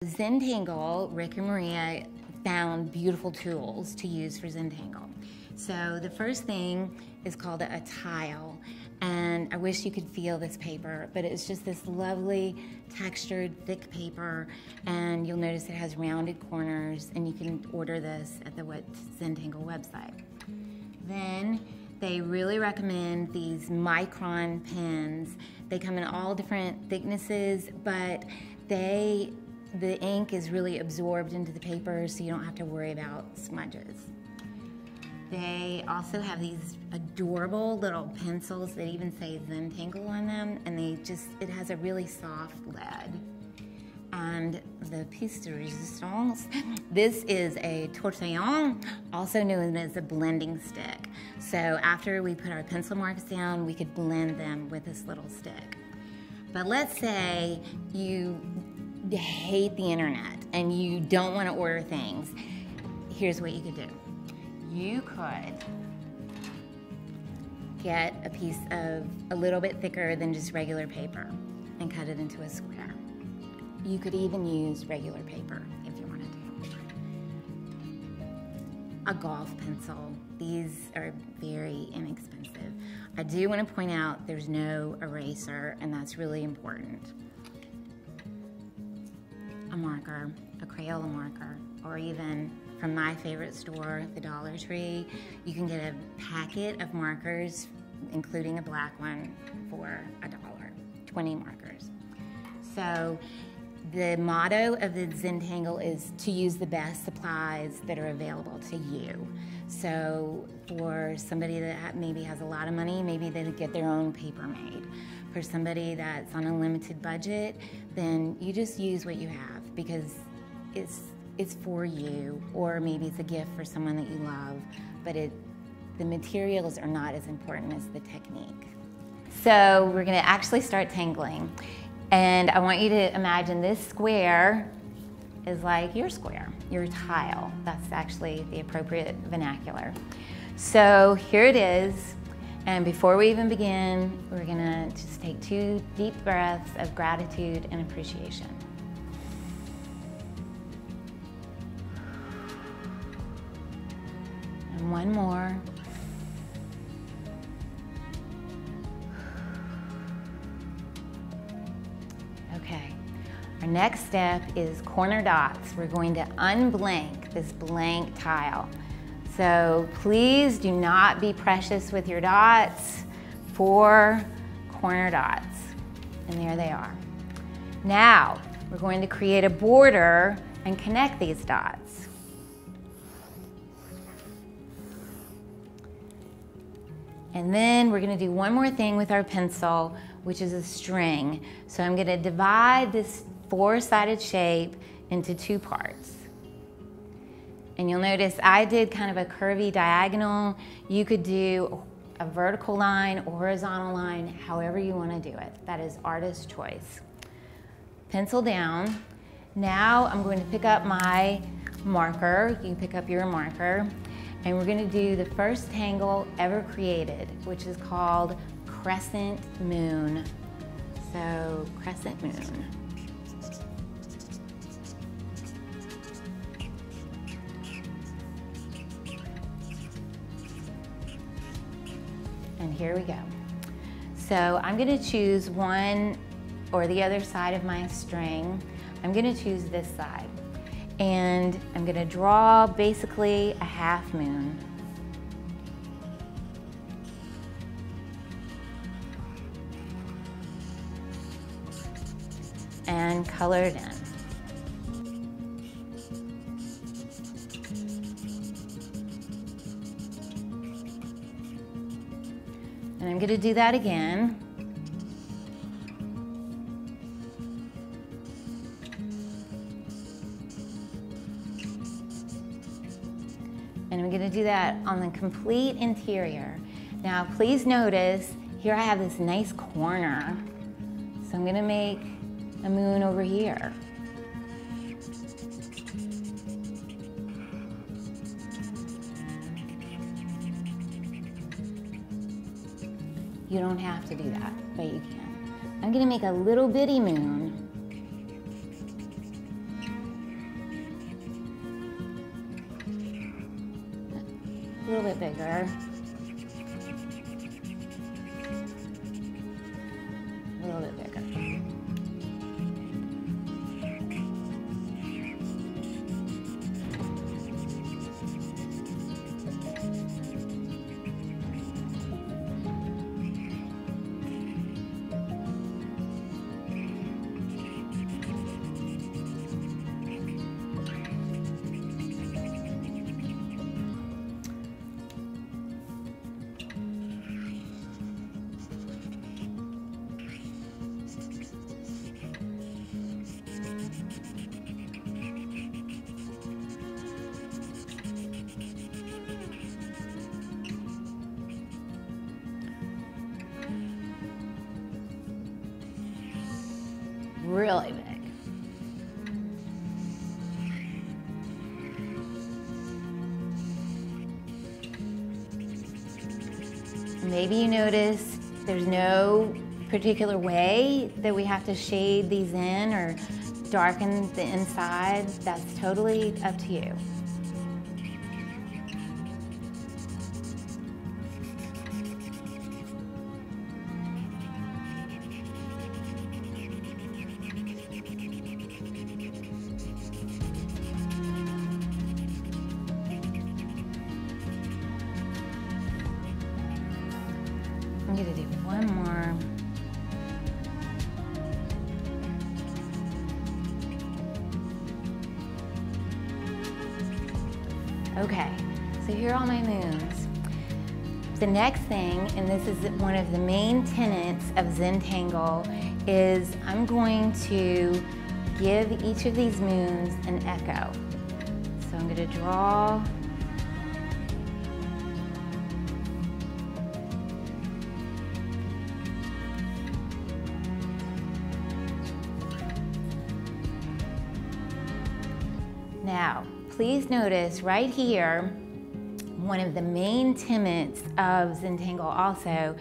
Zentangle, Rick and Maria found beautiful tools to use for Zentangle. So the first thing is called a tile, and I wish you could feel this paper, but it's just this lovely textured thick paper, and you'll notice it has rounded corners, and you can order this at the Zentangle website. Then they really recommend these micron pens. They come in all different thicknesses, but the ink is really absorbed into the paper, so you don't have to worry about smudges. They also have these adorable little pencils that even say Zentangle on them, and it has a really soft lead. And the piece de resistance, this is a tortillon, also known as a blending stick. So after we put our pencil marks down, we could blend them with this little stick. But let's say you hate the internet and you don't want to order things. Here's what you could do. You could get a piece of a little bit thicker than just regular paper and cut it into a square. You could even use regular paper if you wanted to. A golf pencil. These are very inexpensive. I do want to point out there's no eraser, and that's really important. A marker, a Crayola marker, or even from my favorite store, the Dollar Tree, you can get a packet of markers, including a black one, for $1, 20 markers. So the motto of the Zentangle is to use the best supplies that are available to you. So for somebody that maybe has a lot of money, maybe they get their own paper made. For somebody that's on a limited budget, then you just use what you have, because it's for you, or maybe it's a gift for someone that you love, but the materials are not as important as the technique. So we're gonna actually start tangling. And I want you to imagine this square is like your square, your tile. That's actually the appropriate vernacular. So here it is. And before we even begin, we're gonna just take 2 deep breaths of gratitude and appreciation. And one more. Okay, our next step is corner dots. We're going to unblank this blank tile. So please do not be precious with your dots. 4 corner dots, and there they are. Now, we're going to create a border and connect these dots. And then we're going to do one more thing with our pencil, which is a string. So I'm going to divide this 4-sided shape into 2 parts. And you'll notice I did kind of a curvy diagonal. You could do a vertical line or horizontal line, however you want to do it. That is artist's choice. Pencil down. Now I'm going to pick up my marker. You can pick up your marker. And we're going to do the first tangle ever created, which is called Crescent Moon. So, Crescent Moon. And here we go. So I'm going to choose one or the other side of my string. I'm going to choose this side. And I'm going to draw basically a half moon. And color it in. And I'm going to do that again. And I'm going to do that on the complete interior. Now, please notice, here I have this nice corner. So I'm going to make a moon over here. You don't have to do that, but you can. I'm going to make a little bitty moon. little bit bigger. A little bit bigger. Really big. Maybe you notice there's no particular way that we have to shade these in or darken the inside. That's totally up to you. I'm gonna do one more. Okay, so here are all my moons. The next thing, and this is one of the main tenets of Zentangle, is I'm going to give each of these moons an echo. So I'm gonna draw Now, please notice right here, one of the main tenets of Zentangle also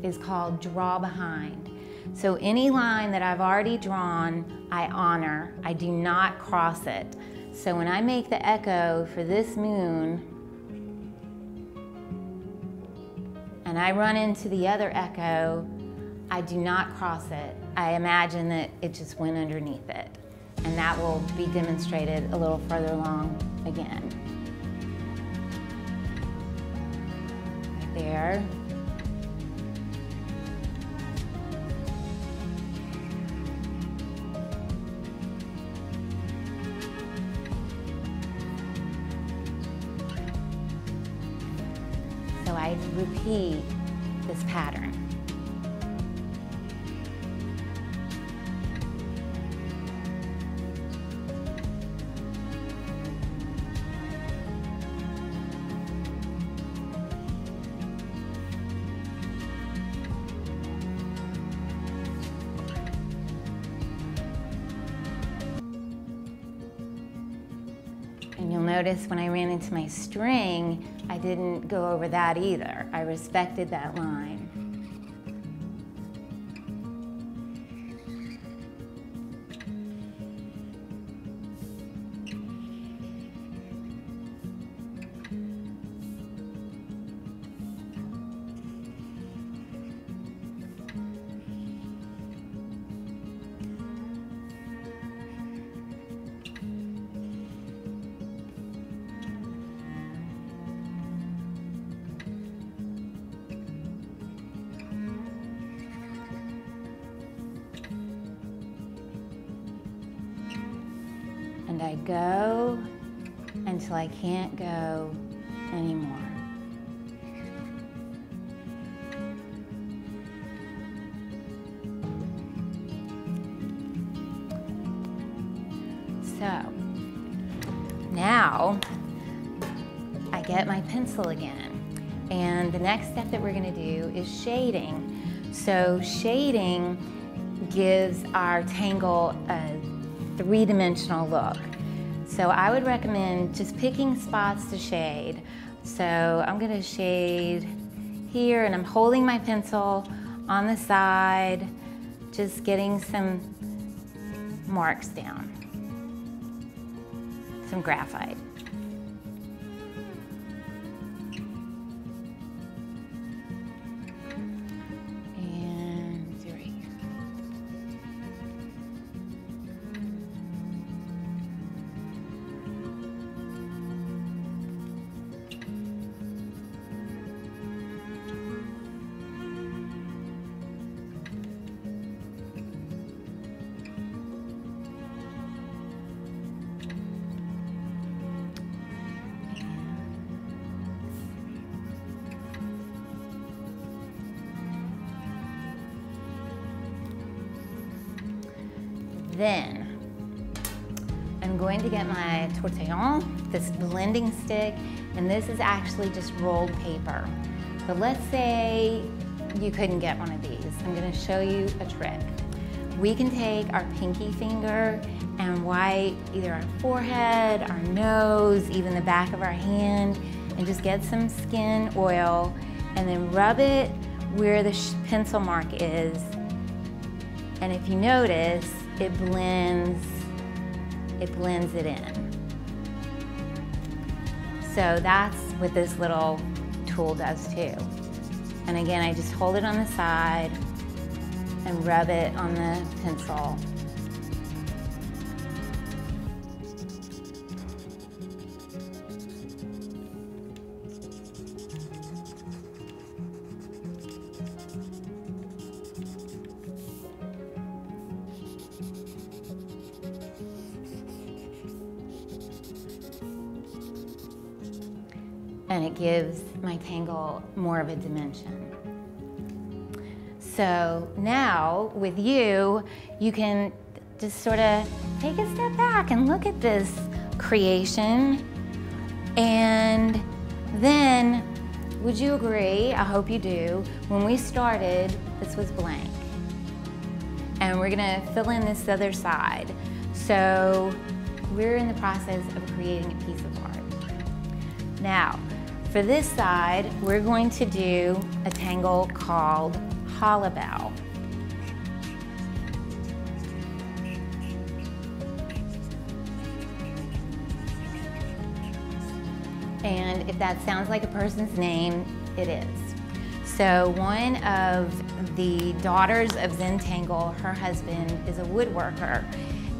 is called draw behind. So any line that I've already drawn, I honor. I do not cross it. So when I make the echo for this moon, and I run into the other echo, I do not cross it. I imagine that it just went underneath it. And that will be demonstrated a little further along again. Right there. So I repeat this pattern. And you'll notice when I ran into my string, I didn't go over that either. I respected that line. And I go until I can't go anymore. So now I get my pencil again. And the next step that we're going to do is shading. So shading gives our tangle a three-dimensional look. So I would recommend just picking spots to shade. So I'm going to shade here, and I'm holding my pencil on the side, just getting some marks down, some graphite. Then I'm going to get my tortillon, this blending stick, and this is actually just rolled paper. But let's say you couldn't get one of these. I'm gonna show you a trick. We can take our pinky finger and wipe either our forehead, our nose, even the back of our hand, and just get some skin oil and then rub it where the pencil mark is. And if you notice, it blends it in. So that's what this little tool does too. And again, I just hold it on the side and rub it on the pencil. And it gives my Tangle more of a dimension. So now with you can just sort of take a step back and look at this creation. And then, would you agree, I hope you do, when we started, this was blank. And we're gonna fill in this other side. So we're in the process of creating a piece of art. Now, for this side, we're going to do a Tangle called Howl About. And if that sounds like a person's name, it is. So one of the daughters of Zen Tangle, her husband is a woodworker.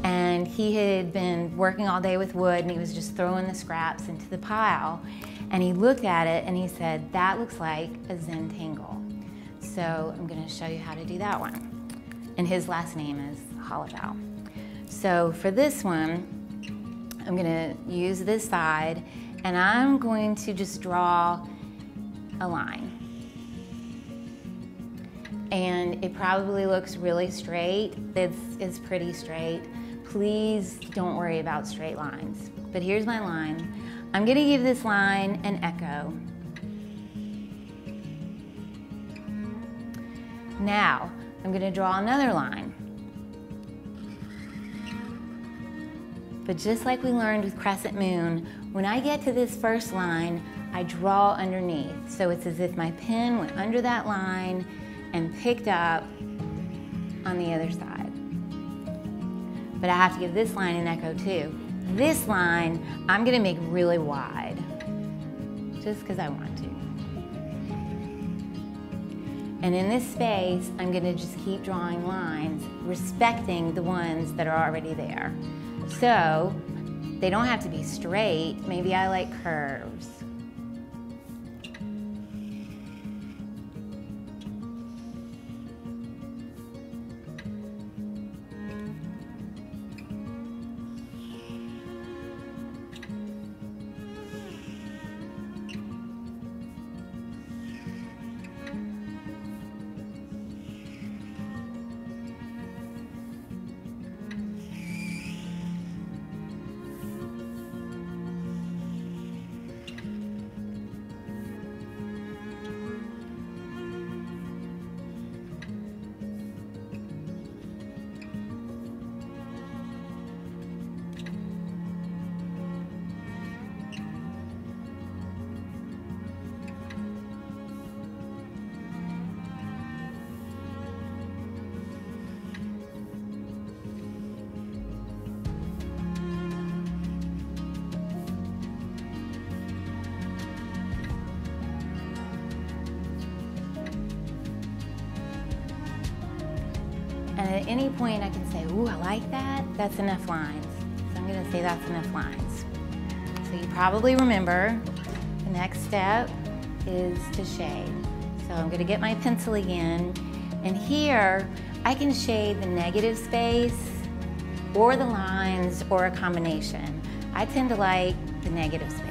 And he had been working all day with wood and he was just throwing the scraps into the pile. And he looked at it and he said, that looks like a Zen Tangle. So I'm gonna show you how to do that one. And his last name is Howl About. So for this one, I'm gonna use this side and I'm going to just draw a line. And it probably looks really straight. It's pretty straight. Please don't worry about straight lines. But here's my line. I'm gonna give this line an echo. Now, I'm gonna draw another line. But just like we learned with Crescent Moon, when I get to this first line, I draw underneath. So it's as if my pen went under that line and picked up on the other side. But I have to give this line an echo too. This line, I'm gonna make really wide, just because I want to. And in this space, I'm gonna just keep drawing lines, respecting the ones that are already there. So, they don't have to be straight, maybe I like curves. And at any point I can say, ooh, I like that. That's enough lines. So I'm gonna say that's enough lines. So you probably remember the next step is to shade. So I'm gonna get my pencil again. And here I can shade the negative space or the lines or a combination. I tend to like the negative space.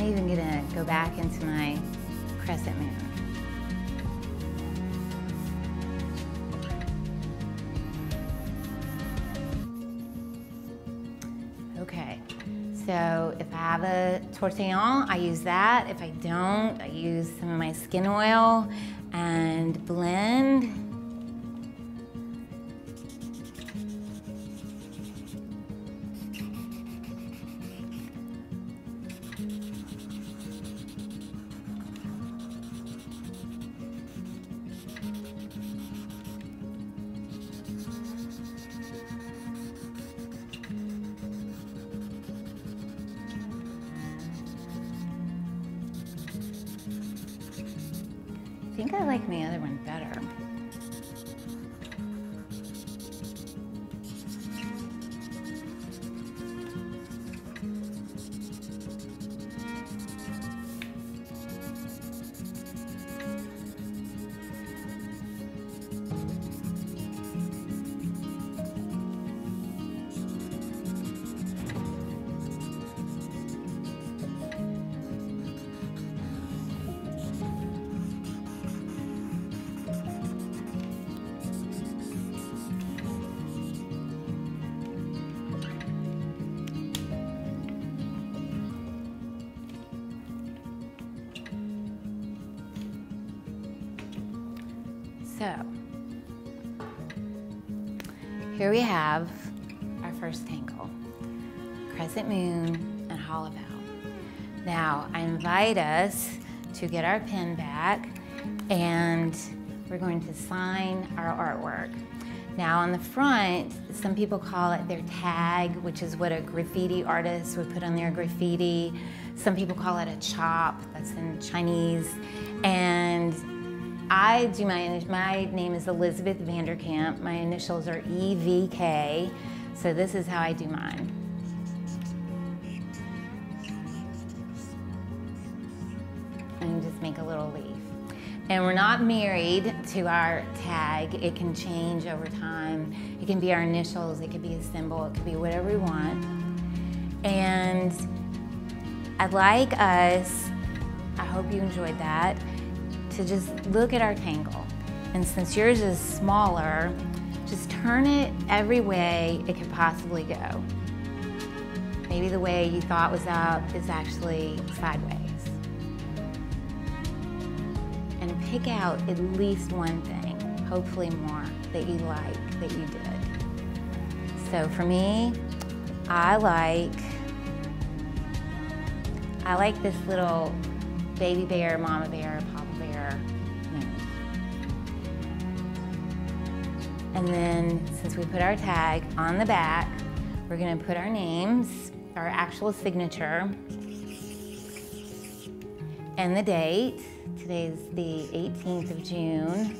even gonna go back into my Crescent Moon. Okay, so if I have a tortillon, I use that. If I don't, I use some of my skin oil and blend. I think I like my other one better. So, here we have our first tangle, Crescent Moon and Howl About. Now, I invite us to get our pen back and we're going to sign our artwork. Now on the front, some people call it their tag, which is what a graffiti artist would put on their graffiti. Some people call it a chop, that's in Chinese. And I do my name is Elizabeth Vanderkamp. My initials are EVK. So this is how I do mine. And just make a little leaf. And we're not married to our tag. It can change over time. It can be our initials, it could be a symbol, it could be whatever we want. And I'd like us, I hope you enjoyed that, to just look at our tangle. And since yours is smaller, just turn it every way it could possibly go. Maybe the way you thought was up is actually sideways. And pick out at least one thing, hopefully more, that you like, that you did. So for me, I like this little baby bear, mama bear, papa bear moon. And then since we put our tag on the back, we're gonna put our names, our actual signature, and the date. Today's the 18th of June,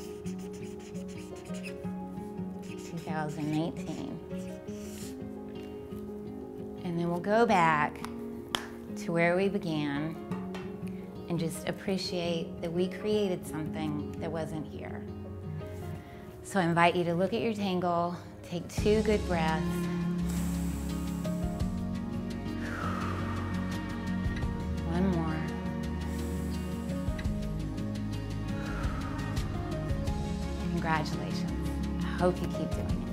2018. And then we'll go back to where we began and just appreciate that we created something that wasn't here. So I invite you to look at your tangle, take 2 good breaths. One more. Congratulations. I hope you keep doing it.